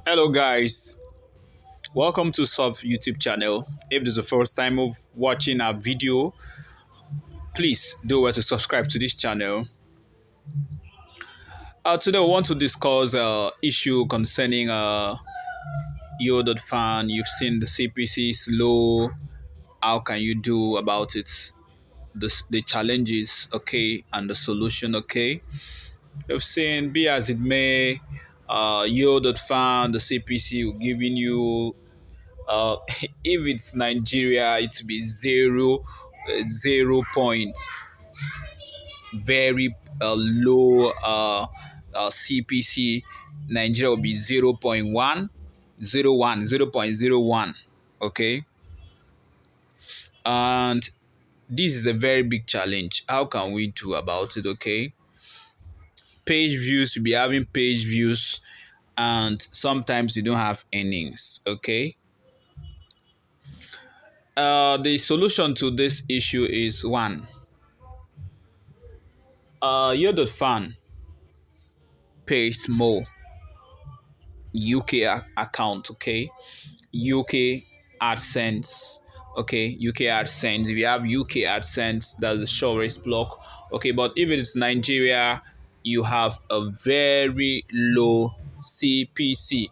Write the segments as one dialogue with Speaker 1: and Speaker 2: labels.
Speaker 1: Hello guys, welcome to Sub YouTube channel. If this is the first time of watching our video, please do well to subscribe to this channel. Today we want to discuss issue concerning Yo.fan. You've seen the CPC is low. How can you do about it? The challenges, okay, and the solution, okay. You've seen, be as it may, Yo.fan, the CPC will giving you if it's Nigeria, it will be 0 point, very low CPC. Nigeria will be 0.1, 0.01. Okay, and this is a very big challenge. How can we do about it? Okay, page views, will be having page views, and sometimes you don't have earnings. Okay. The solution to this issue is one. Yo.fan pays more UK account, okay? UK AdSense, okay? UK AdSense. If you have UK AdSense, that's the shortest block, okay? But if it's Nigeria, you have a very low CPC.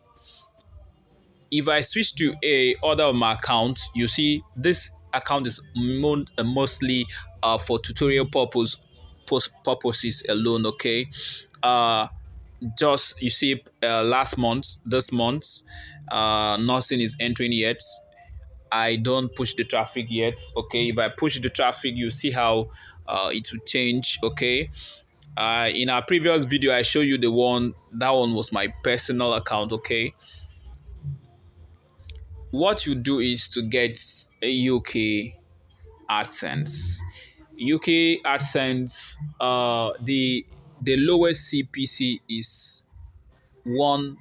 Speaker 1: If I switch to a other of my account, you see this account is mostly for tutorial purposes alone, okay. Just you see, this month, nothing is entering yet. I don't push the traffic yet, okay. If I push the traffic, you see how it will change, okay. In our previous video, I showed you that one was my personal account, okay. What you do is to get a UK AdSense. UK AdSense, the lowest CPC is 1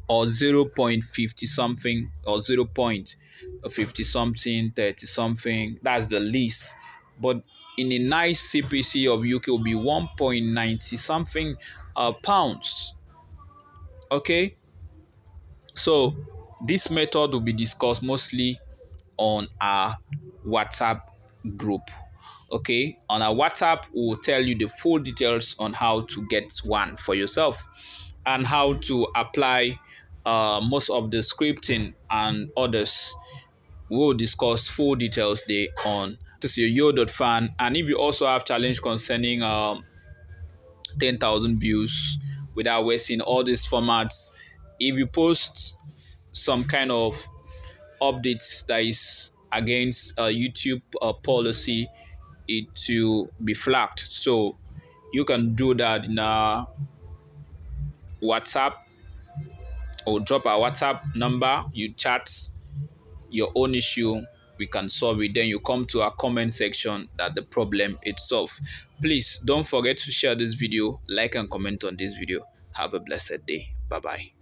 Speaker 1: or 0.50 something, or 0.50 something, 30 something. That's the least. But in a nice CPC of UK will be 1.90 something pounds. Okay. So this method will be discussed mostly on our WhatsApp group. Okay, on our WhatsApp, we'll tell you the full details on how to get one for yourself and how to apply most of the scripting and others. We'll discuss full details there on this is your Yo.fan. And if you also have challenge concerning 10,000 views without wasting all these formats, if you post some kind of updates that is against YouTube policy, it to be flagged. So you can do that in our WhatsApp, or drop our WhatsApp number. You chat your own issue, we can solve it. Then you come to our comment section that the problem itself. Please don't forget to share this video, like and comment on this video. Have a blessed day. Bye bye.